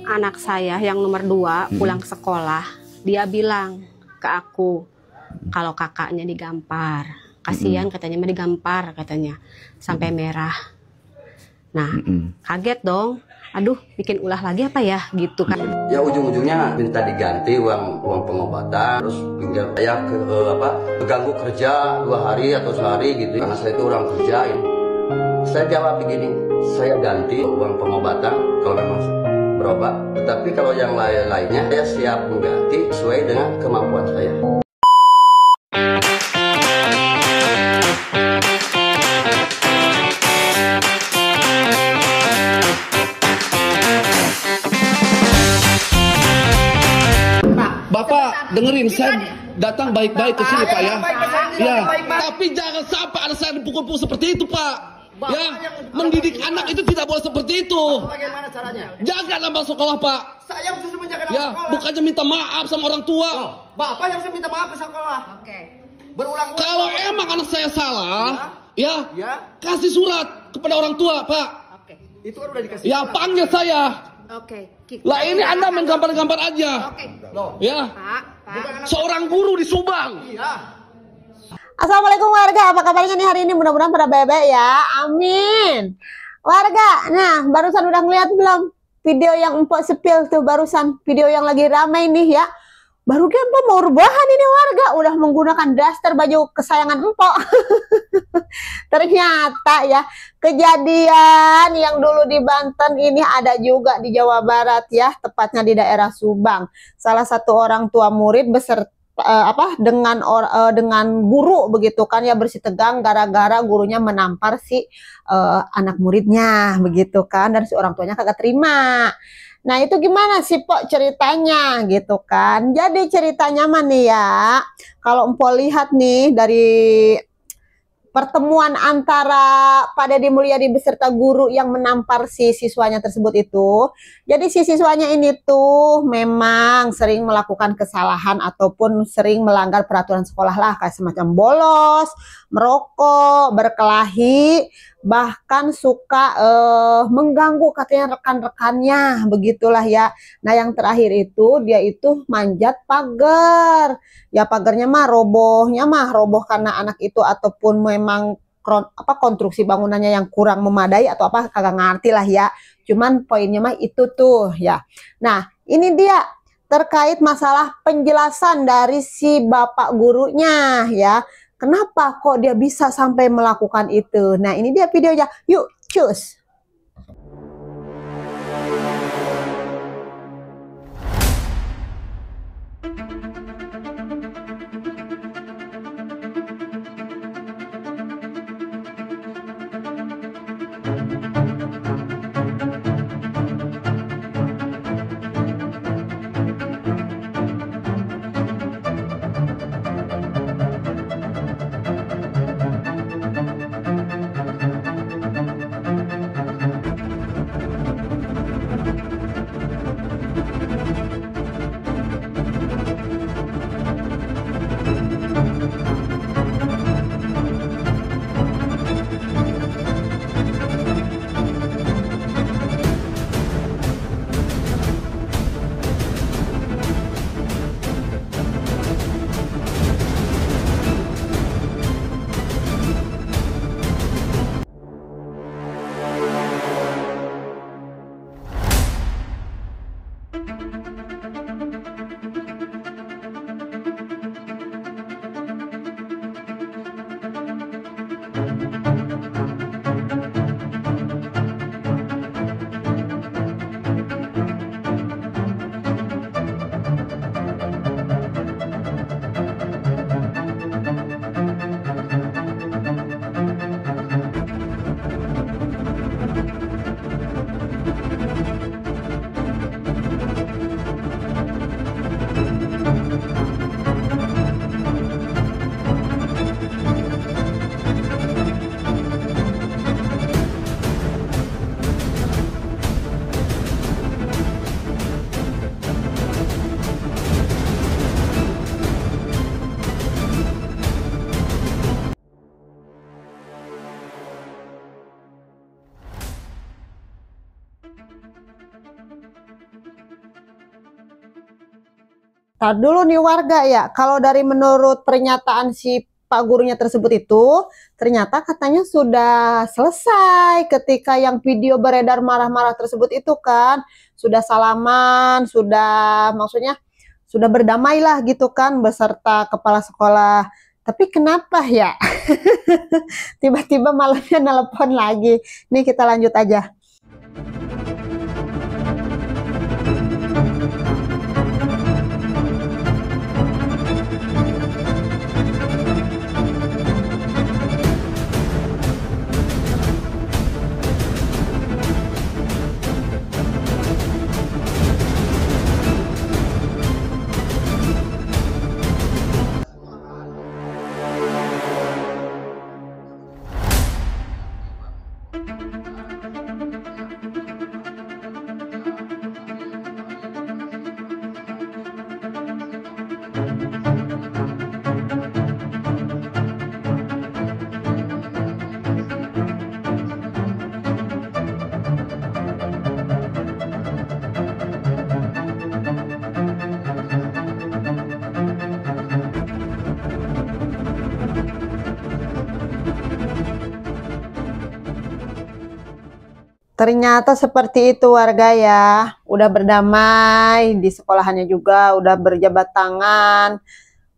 anak saya yang nomor 2 pulang sekolah, dia bilang ke aku kalau kakaknya digampar. Kasihan katanya, mah digampar katanya sampai merah. Nah, kaget dong. Aduh, bikin ulah lagi apa ya gitu kan. Ya ujung-ujungnya minta diganti uang pengobatan, terus pinjam saya keganggu kerja 2 hari atau sehari gitu. Karena saya itu orang kerja ya. Saya jawab begini, saya ganti uang pengobatan kalau memang berobat. Tetapi kalau yang lainnya saya siap mengganti sesuai dengan kemampuan saya. Bapak dengerin, saya datang baik-baik ke sini Pak ya. Ya, tapi jangan sampai anak saya dipukul-pukul seperti itu Pak. Ya, mendidik anak itu tidak boleh seperti itu. Bagaimana caranya? Jaga nama sekolah Pak. Saya justru menjaga nama Ya, sekolah. bukannya minta maaf sama orang tua. Bapak yang saya minta maaf ke sekolah. Oke. Berulang-ulang. Kalau emang anak saya salah, ya, Ya. kasih surat kepada orang tua Pak. Oke. Itu kan udah dikasih. Ya, surat. panggil saya. Oke. Lah ini Anda main gambar-gambar aja. Oke. Loh. Ya, Pak. seorang guru di Subang. Iya. Assalamualaikum warga, apa kabarnya nih hari ini? Mudah-mudahan pada baik-baik ya, amin. Warga, nah barusan udah ngeliat belum video yang Empok sepil tuh barusan, video yang lagi ramai nih ya. Baru kan Empok mau rebahan ini warga, udah menggunakan daster baju kesayangan Empok. Ternyata ya, kejadian yang dulu di Banten ini ada juga di Jawa Barat ya, tepatnya di daerah Subang. Salah satu orang tua murid beserta dengan guru begitu kan ya, bersih tegang gara-gara gurunya menampar si anak muridnya begitu kan, dan si orang tuanya kagak terima. Nah itu gimana sih Pok ceritanya gitu kan. Jadi ceritanya mah nih ya, kalau Empok lihat nih dari pertemuan antara Pak Deddy Mulyadi beserta guru yang menampar si siswanya tersebut itu. Jadi si siswanya ini tuh memang sering melakukan kesalahan ataupun sering melanggar peraturan sekolah lah, kayak semacam bolos, merokok, berkelahi, bahkan suka mengganggu katanya rekan-rekannya, begitulah ya. Nah yang terakhir itu dia itu manjat pagar. Ya pagarnya mah roboh karena anak itu ataupun memang konstruksi bangunannya yang kurang memadai atau apa kagak ngerti lah ya. Cuman poinnya mah itu tuh ya. Nah ini dia terkait masalah penjelasan dari si bapak gurunya ya. Kenapa kok dia bisa sampai melakukan itu? Nah ini dia videonya, yuk cus. tar dulu nih warga ya, kalau dari menurut pernyataan si Pak gurunya tersebut itu, ternyata katanya sudah selesai ketika yang video beredar marah-marah tersebut itu kan, sudah salaman, sudah maksudnya sudah berdamailah gitu kan beserta kepala sekolah. Tapi kenapa ya? Tiba-tiba malamnya nelpon lagi. Nih kita lanjut aja. Ternyata seperti itu warga ya, udah berdamai, di sekolahannya juga udah berjabat tangan,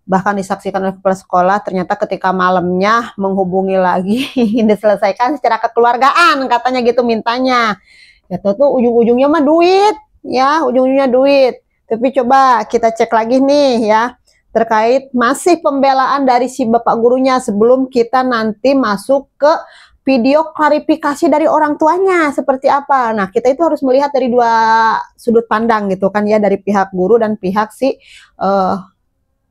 bahkan disaksikan oleh kepala sekolah. Ternyata ketika malamnya menghubungi lagi, diselesaikan secara kekeluargaan katanya gitu mintanya. Ya tuh ujung-ujungnya mah duit, ya ujung-ujungnya duit. Tapi coba kita cek lagi nih ya, terkait masih pembelaan dari si bapak gurunya sebelum kita nanti masuk ke video klarifikasi dari orang tuanya seperti apa. Nah, kita itu harus melihat dari dua sudut pandang gitu kan ya, dari pihak guru dan pihak si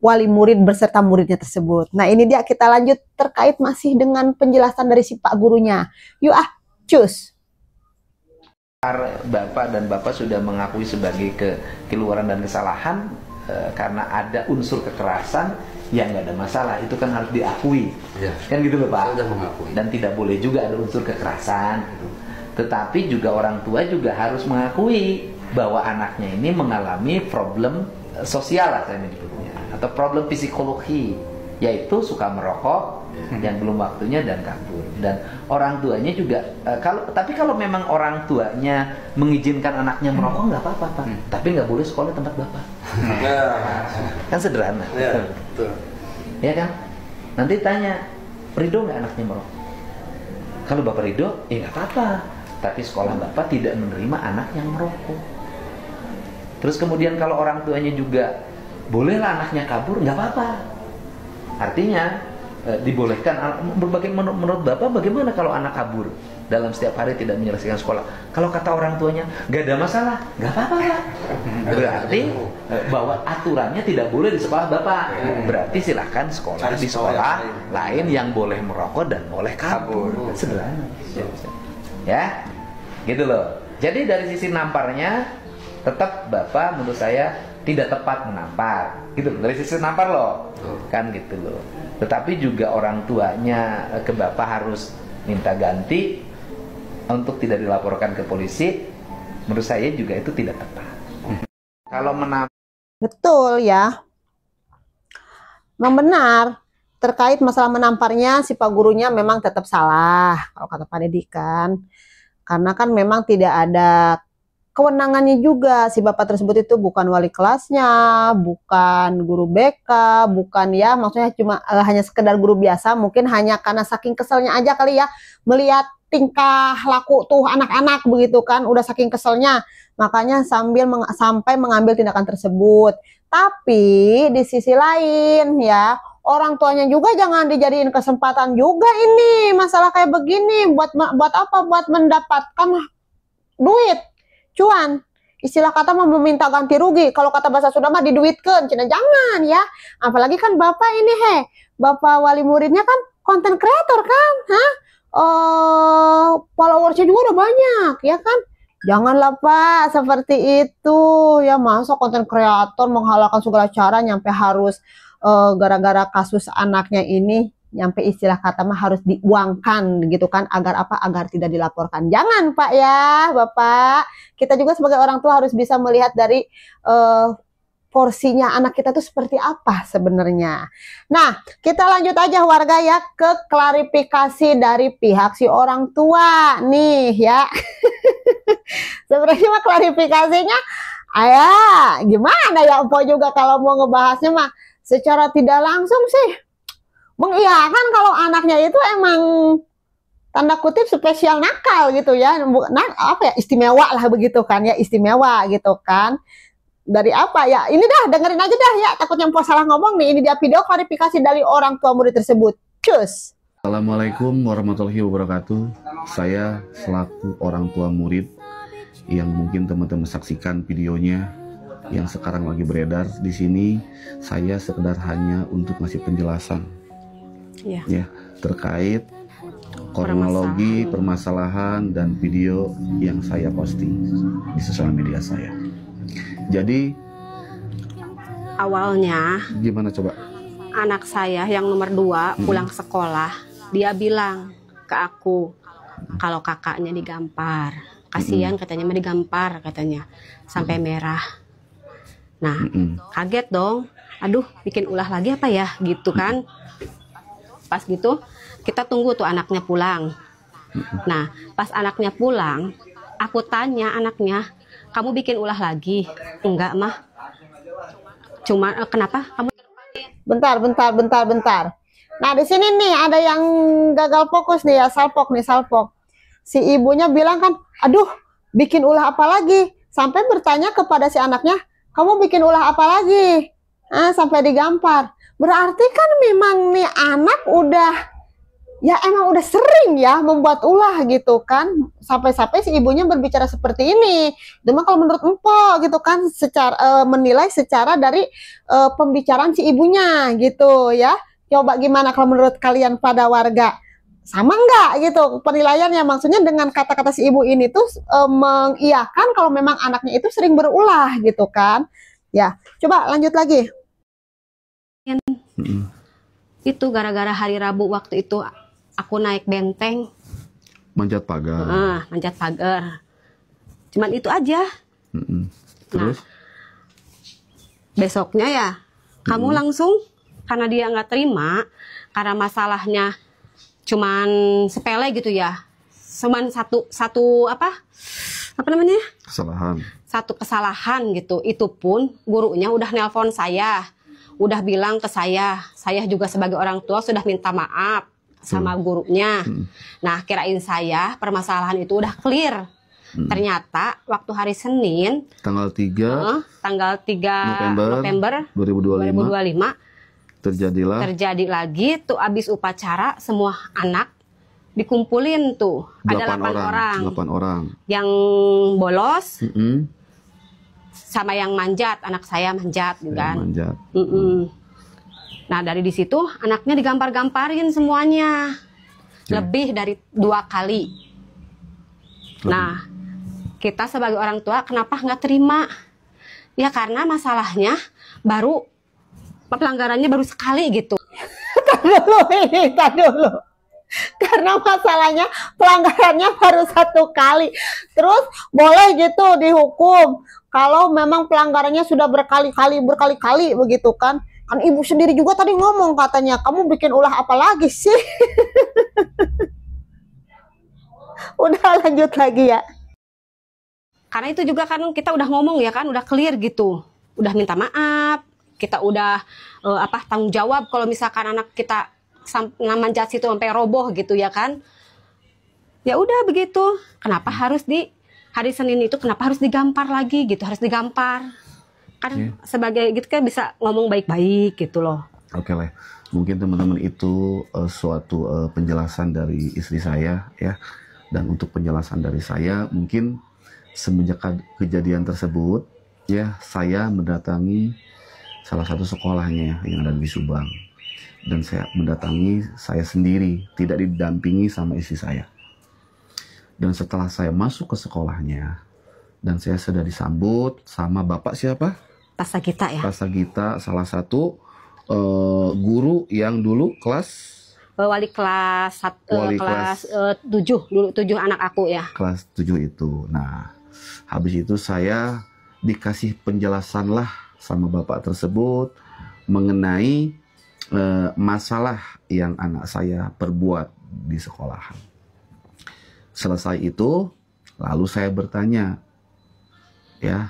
wali murid beserta muridnya tersebut. Nah, ini dia kita lanjut terkait masih dengan penjelasan dari si Pak gurunya. Yuk cus. Bapak dan Bapak sudah mengakui sebagai kekeluaran dan kesalahan karena ada unsur kekerasan. Ya nggak ada masalah, itu kan harus diakui, ya. Kan gitu loh Pak. Dan tidak boleh juga ada unsur kekerasan. Tetapi juga orang tua juga harus mengakui bahwa anaknya ini mengalami problem sosial lah saya menyebutnya, atau problem psikologi, yaitu suka merokok yang belum waktunya dan kabur. Dan orang tuanya juga tapi kalau memang orang tuanya mengizinkan anaknya merokok nggak apa-apa Pak, tapi nggak boleh sekolah tempat Bapak. Kan sederhana. Ya kan? Nanti tanya, ridho nggak anaknya merokok? Kalau Bapak ridho, ya nggak apa-apa. Tapi sekolah Bapak tidak menerima anak yang merokok. Terus kemudian kalau orang tuanya juga bolehlah anaknya kabur, nggak apa-apa. Artinya dibolehkan. Menurut Bapak bagaimana kalau anak kabur dalam setiap hari tidak menyelesaikan sekolah? Kalau kata orang tuanya nggak ada masalah, nggak apa-apa Pak. Berarti bahwa aturannya tidak boleh di sekolah Bapak. Berarti silahkan sekolah di sekolah lain yang boleh merokok dan boleh kabur. Sederhana. Ya, gitu loh. Jadi dari sisi namparnya tetap Bapak menurut saya tidak tepat menampar. Gitu dari sisi nampar loh. Kan gitu loh. Tetapi juga orang tuanya ke Bapak harus minta ganti untuk tidak dilaporkan ke polisi. Menurut saya juga itu tidak tepat. Kalau Betul ya, memang benar. Terkait masalah menamparnya, si Pak gurunya memang tetap salah kalau kata Pak Dedi kan. Karena kan memang tidak ada kewenangannya juga. Si bapak tersebut itu bukan wali kelasnya, bukan guru BK, bukan ya maksudnya cuma hanya sekedar guru biasa. Mungkin hanya karena saking keselnya aja kali ya melihat tingkah laku tuh anak-anak begitu kan, udah saking keselnya makanya sampai mengambil tindakan tersebut. Tapi di sisi lain ya, orang tuanya juga jangan dijadiin kesempatan juga ini masalah kayak begini buat apa? Buat mendapatkan duit, cuan. Istilah kata mau meminta ganti rugi. Kalau kata bahasa Sunda mah diduitkeun, cina jangan ya. Apalagi kan bapak ini bapak wali muridnya kan konten kreator kan, followersnya juga udah banyak ya kan. Janganlah Pak seperti itu ya, masa konten kreator menghalalkan segala cara nyampe harus gara-gara kasus anaknya ini nyampe istilah kata mah harus diuangkan gitu kan, agar apa? Agar tidak dilaporkan. Jangan Pak ya Bapak. Kita juga sebagai orang tua harus bisa melihat dari porsinya anak kita tuh seperti apa sebenarnya. Nah, kita lanjut aja warga ya ke klarifikasi dari pihak si orang tua nih ya. Sebenarnya mah klarifikasinya, gimana ya Empo juga kalau mau ngebahasnya mah secara tidak langsung sih mengiyakan kalau anaknya itu emang tanda kutip spesial nakal gitu ya, apa ya, istimewa lah begitu kan ya, istimewa gitu kan. Dari apa ya, ini dah dengerin aja dah ya, takutnya Empo salah ngomong nih. Ini dia video klarifikasi dari orang tua murid tersebut. Cus. Assalamualaikum warahmatullahi wabarakatuh. Saya selaku orang tua murid yang mungkin teman-teman saksikan videonya yang sekarang lagi beredar di sini, saya sekedar hanya untuk ngasih penjelasan ya terkait kronologi permasalahan dan video yang saya posting di sosial media saya. Jadi awalnya gimana coba? Anak saya yang nomor 2 pulang sekolah, dia bilang ke aku kalau kakaknya digampar, kasihan katanya, digampar katanya sampai merah. Nah, kaget dong, aduh bikin ulah lagi apa ya gitu kan. Pas gitu kita tunggu tuh anaknya pulang. Nah, pas anaknya pulang, aku tanya anaknya, kamu bikin ulah lagi? Enggak mah, cuma kenapa kamu? Bentar. Nah, di sini nih ada yang gagal fokus nih ya, salpok. Si ibunya bilang kan, aduh, bikin ulah apa lagi? Sampai bertanya kepada si anaknya, kamu bikin ulah apa lagi? Sampai digampar. Berarti kan memang nih anak emang udah sering ya membuat ulah gitu kan. Sampai-sampai si ibunya berbicara seperti ini. Cuma kalau menurut Empo gitu kan, secara menilai secara dari pembicaraan si ibunya gitu ya. Coba gimana kalau menurut kalian pada warga? Sama enggak gitu penilaiannya? Maksudnya dengan kata-kata si ibu ini tuh mengiyakan kalau memang anaknya itu sering berulah gitu kan. Ya, coba lanjut lagi. Itu gara-gara hari Rabu waktu itu aku naik benteng, Manjat pagar. Cuman itu aja. Terus? Nah, besoknya ya kamu langsung, karena dia nggak terima, karena masalahnya cuman sepele gitu ya, cuman satu apa namanya? Satu kesalahan gitu. Itu pun gurunya udah nelpon saya, udah bilang ke saya juga sebagai orang tua sudah minta maaf sama gurunya. Nah, kirain saya permasalahan itu udah clear. Ternyata waktu hari Senin tanggal 3 November 2025 terjadi lagi tuh, abis upacara semua anak dikumpulin tuh. Ada 8 orang yang bolos sama yang manjat, anak saya manjat juga kan. Nah, dari di situ anaknya digampar-gamparin semuanya. Lebih dari 2 kali. Nah, kita sebagai orang tua kenapa nggak terima? Ya karena masalahnya pelanggarannya baru sekali gitu. Tar dulu. Karena masalahnya pelanggarannya baru 1 kali. Terus boleh gitu dihukum kalau memang pelanggarannya sudah berkali-kali begitu kan. Kan ibu sendiri juga tadi ngomong katanya, kamu bikin ulah apa lagi sih? Udah lanjut lagi ya. Karena itu juga kan kita udah ngomong ya kan, udah clear gitu. Udah minta maaf, kita udah tanggung jawab kalau misalkan anak kita manjat situ sampai roboh gitu ya kan. Ya udah begitu. Kenapa harus di hari Senin itu kenapa harus digampar lagi gitu, harus digampar. Kan sebagai gitu kan bisa ngomong baik-baik gitu loh. Oke lah, mungkin teman-teman itu suatu penjelasan dari istri saya ya. Dan untuk penjelasan dari saya, mungkin semenjak kejadian tersebut ya, saya mendatangi salah satu sekolahnya yang ada di Subang. Dan saya mendatangi saya sendiri, tidak didampingi sama istri saya. Dan setelah saya masuk ke sekolahnya, dan saya sudah disambut sama Bapak siapa? Pak Sagita ya. Pak Sagita, salah satu guru yang dulu wali kelas 7 dulu, 7 anak aku ya. Kelas 7 itu. Nah, habis itu saya dikasih penjelasan lah sama bapak tersebut mengenai masalah yang anak saya perbuat di sekolahan. Selesai itu, lalu saya bertanya, ya,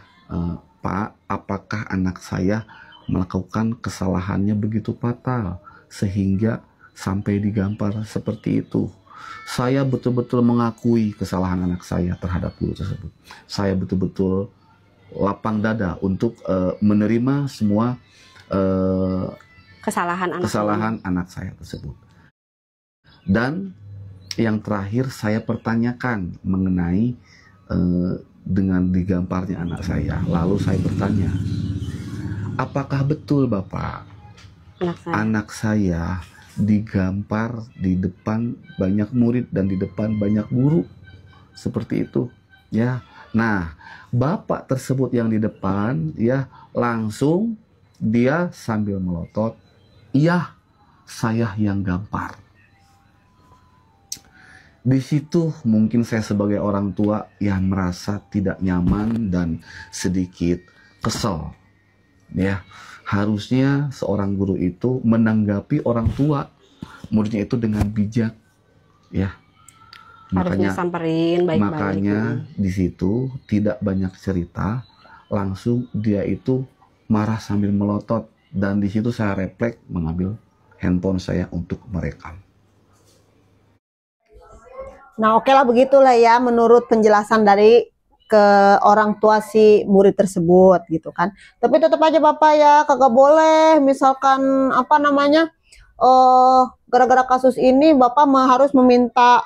Pak, apakah anak saya melakukan kesalahannya begitu fatal sehingga sampai digampar seperti itu? Saya betul-betul mengakui kesalahan anak saya terhadap guru tersebut. Saya betul-betul lapang dada untuk menerima semua kesalahan anak saya tersebut. Dan yang terakhir saya pertanyakan mengenai dengan digamparnya anak saya. Lalu saya bertanya, apakah betul Bapak anak saya digampar di depan banyak murid dan di depan banyak guru seperti itu? Ya. Nah, bapak tersebut yang di depan ya langsung dia sambil melotot, iya, saya yang gampar. Di situ mungkin saya sebagai orang tua yang merasa tidak nyaman dan sedikit kesel. Ya, harusnya seorang guru itu menanggapi orang tua muridnya itu dengan bijak. Ya. Harusnya samperin baik-baik. Makanya di situ tidak banyak cerita, langsung dia itu marah sambil melotot, dan di situ saya refleks mengambil handphone saya untuk merekam. Nah, oke lah, begitulah ya menurut penjelasan dari ke orang tua si murid tersebut gitu kan. Tapi tetap aja Bapak ya kagak boleh misalkan apa namanya gara-gara kasus ini Bapak harus meminta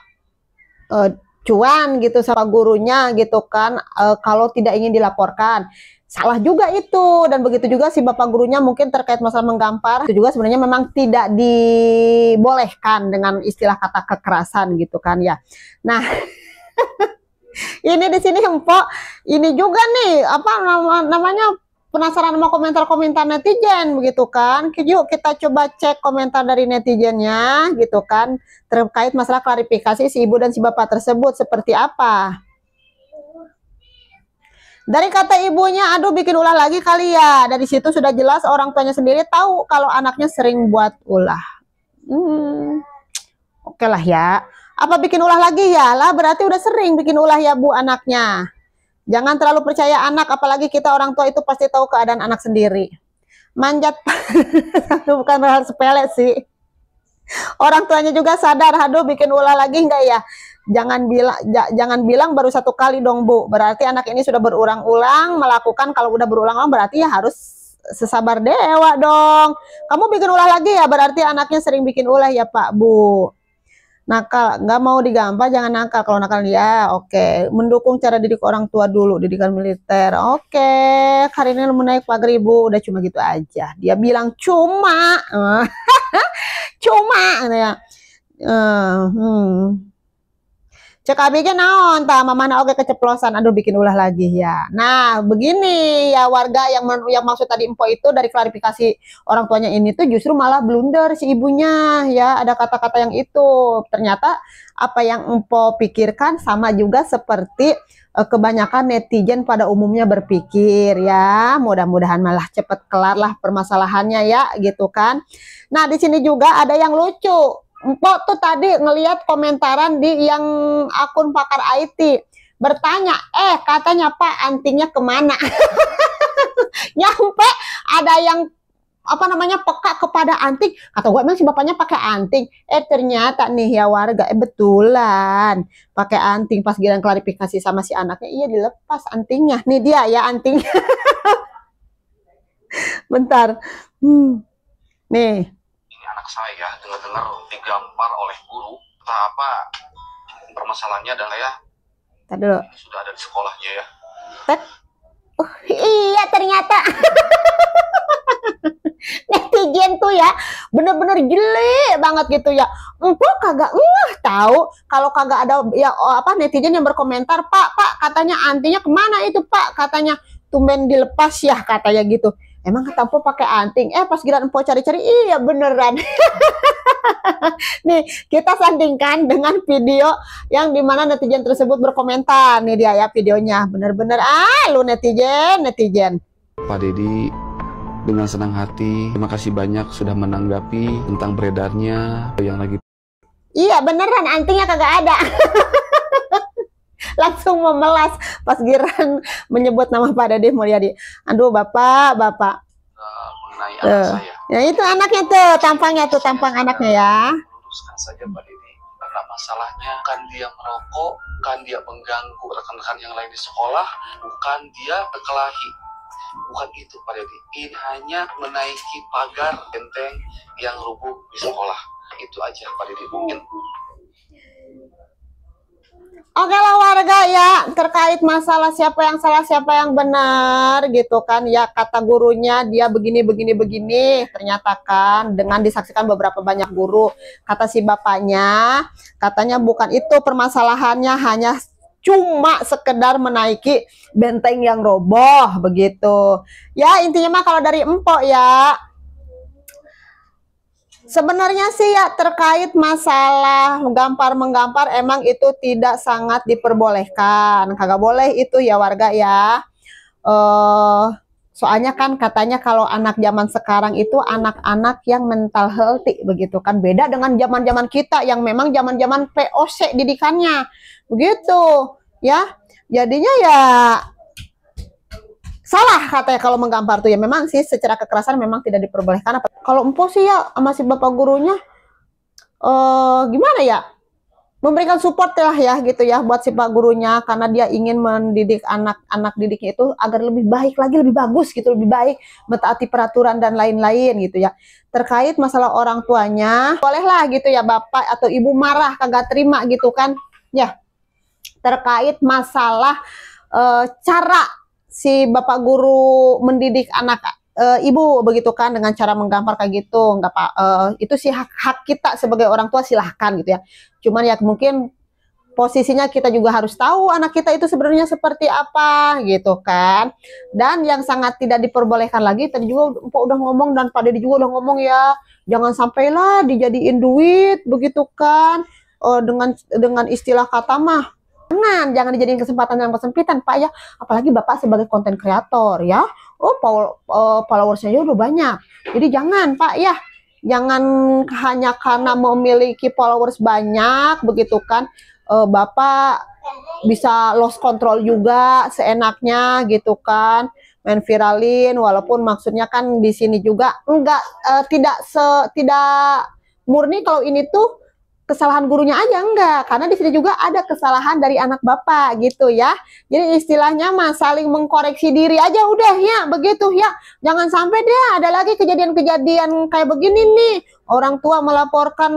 cuan gitu sama gurunya gitu kan, kalau tidak ingin dilaporkan. Salah juga itu. Dan begitu juga si bapak gurunya mungkin terkait masalah menggampar, itu juga sebenarnya memang tidak dibolehkan dengan istilah kata kekerasan gitu kan ya. Nah, ini di sini Empok ini juga nih apa namanya penasaran sama komentar-komentar netizen begitu kan. Yuk kita coba cek komentar dari netizennya gitu kan terkait masalah klarifikasi si ibu dan si bapak tersebut seperti apa. Dari kata ibunya, aduh bikin ulah lagi kali ya. Dari situ sudah jelas orang tuanya sendiri tahu kalau anaknya sering buat ulah. Oke lah ya. Apa bikin ulah lagi ya? Lah berarti udah sering bikin ulah ya bu anaknya. Jangan terlalu percaya anak, apalagi kita orang tua itu pasti tahu keadaan anak sendiri. Manjat, bukan hal sepele sih. Orang tuanya juga sadar, aduh bikin ulah lagi enggak ya? Jangan bilang baru satu kali dong bu. Berarti anak ini sudah berulang-ulang melakukan. Kalau udah berulang-ulang berarti ya harus sesabar dewa dong. Kamu bikin ulah lagi ya, berarti anaknya sering bikin ulah ya pak bu. Nakal, nggak mau digampar jangan nakal. Kalau nakal ya oke. Mendukung cara didik orang tua dulu, didikan militer. Oke, hari ini menaik pagar ibu, udah cuma gitu aja. Dia bilang cuma cuma ya. Cek abg naon tah mamana oge keceplosan, aduh bikin ulah lagi ya. Nah begini ya warga yang maksud tadi Empo itu dari klarifikasi orang tuanya ini tuh justru malah blunder si ibunya ya, ada kata-kata yang itu ternyata apa yang Empo pikirkan sama juga seperti kebanyakan netizen pada umumnya berpikir ya. Mudah-mudahan malah cepet kelar lah permasalahannya ya gitu kan. Nah di sini juga ada yang lucu. Empok tuh tadi ngelihat komentaran di yang akun pakar IT bertanya, katanya Pak antingnya kemana? Nyampe ada yang apa namanya peka kepada anting, kata gue emang si bapaknya pakai anting, ternyata nih ya warga betulan pakai anting. Pas giliran klarifikasi sama si anaknya, iya dilepas antingnya, nih dia ya antingnya. Bentar, nih. Anak saya dengar-dengar digampar oleh guru. Entah apa permasalahannya adalah ya. Ini sudah ada di sekolahnya ya. Iya ternyata. Netizen tuh ya bener-bener jeli banget gitu ya. Empok kagak tahu kalau kagak ada ya apa netizen yang berkomentar, Pak katanya antinya kemana itu Pak, katanya tumben dilepas ya katanya gitu. Emang kata Empo pakai anting? Pas giliran Empo cari-cari, iya beneran. Nih, kita sandingkan dengan video yang dimana netizen tersebut berkomentar. Nih dia ya videonya. Bener-bener, lu netizen. Pak Dedi dengan senang hati. Terima kasih banyak sudah menanggapi tentang beredarnya yang lagi. Iya beneran, antingnya kagak ada. Langsung memelas pas giran menyebut nama Pak Deddy Mulyadi. Aduh bapak. Mengenai anak saya. Ya itu anaknya tuh, tampangnya tuh, tampang anaknya ya. Luruskan saja Pak Deddy. Karena masalahnya kan dia merokok, kan dia mengganggu rekan-rekan yang lain di sekolah, bukan dia berkelahi. Bukan itu Pak Deddy. Ini hanya menaiki pagar benteng yang rubuh di sekolah. Itu aja Pak Deddy mungkin. Oke lah warga ya, terkait masalah siapa yang salah siapa yang benar gitu kan ya, kata gurunya dia begini ternyata kan dengan disaksikan beberapa banyak guru, kata si bapaknya katanya bukan itu permasalahannya, hanya cuma sekedar menaiki benteng yang roboh begitu ya. Intinya mah kalau dari empok ya, sebenarnya sih ya terkait masalah menggampar emang itu tidak sangat diperbolehkan, kagak boleh itu ya warga ya. Soalnya kan katanya kalau anak zaman sekarang itu anak-anak yang mental healthy begitu kan, beda dengan zaman-zaman kita yang memang zaman-zaman POC didikannya begitu ya. Jadinya ya salah katanya kalau menggampar tuh ya, memang sih secara kekerasan memang tidak diperbolehkan. Kalau empo sih ya sama si bapak gurunya gimana ya, memberikan support lah ya gitu ya buat si pak gurunya, karena dia ingin mendidik anak-anak didiknya itu agar lebih baik lagi, lebih bagus gitu, lebih baik, mentaati peraturan dan lain-lain gitu ya. Terkait masalah orang tuanya, bolehlah gitu ya bapak atau ibu marah kagak terima gitu kan ya, terkait masalah cara si bapak guru mendidik anak ibu begitu kan dengan cara menggampar kayak gitu, nggak pak, itu sih hak kita sebagai orang tua, silahkan gitu ya. Cuman ya mungkin posisinya kita juga harus tahu anak kita itu sebenarnya seperti apa gitu kan. Dan yang sangat tidak diperbolehkan lagi, tadi juga udah ngomong dan Pak Deddy juga udah ngomong ya, jangan sampailah dijadiin duit begitu kan, dengan istilah kata mah jangan dijadiin kesempatan dalam kesempitan Pak ya, apalagi Bapak sebagai konten kreator ya, followersnya udah banyak, jadi jangan Pak ya, jangan hanya karena memiliki followers banyak begitu kan Bapak bisa lost control juga seenaknya gitu kan, main viralin, walaupun maksudnya kan di sini juga tidak murni kalau ini tuh kesalahan gurunya aja, enggak, karena di sini juga ada kesalahan dari anak bapak gitu ya. Jadi istilahnya mah saling mengkoreksi diri aja udah ya begitu ya. Jangan sampai deh ada lagi kejadian-kejadian kayak begini nih, orang tua melaporkan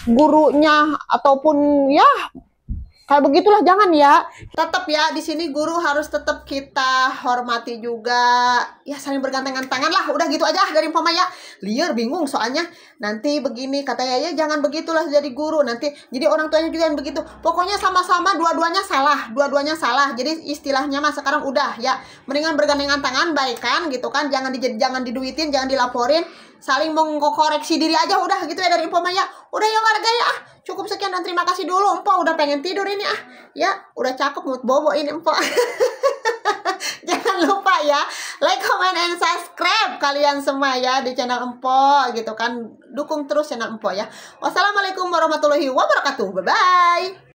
gurunya ataupun ya kayak begitulah, jangan ya. Tetap ya di sini guru harus tetap kita hormati juga ya, saling bergandengan tangan lah, udah gitu aja dari Mama ya. Liar bingung soalnya nanti begini katanya ya, jangan begitulah jadi guru nanti jadi orang tuanya juga yang begitu. Pokoknya sama-sama dua-duanya salah, jadi istilahnya mas sekarang udah ya, mendingan bergandengan tangan baikan gitu kan, jangan diduitin, jangan dilaporin, saling mengkoreksi diri aja udah gitu ya dari Mama ya. Udah ya warga ya, cukup sekian dan terima kasih dulu. Empok udah pengen tidur ini ya, udah cakep mood bobo ini Empok. Jangan lupa ya like, comment, and subscribe kalian semua ya di channel Empok gitu kan, dukung terus channel Empok ya. Wassalamualaikum warahmatullahi wabarakatuh, bye bye.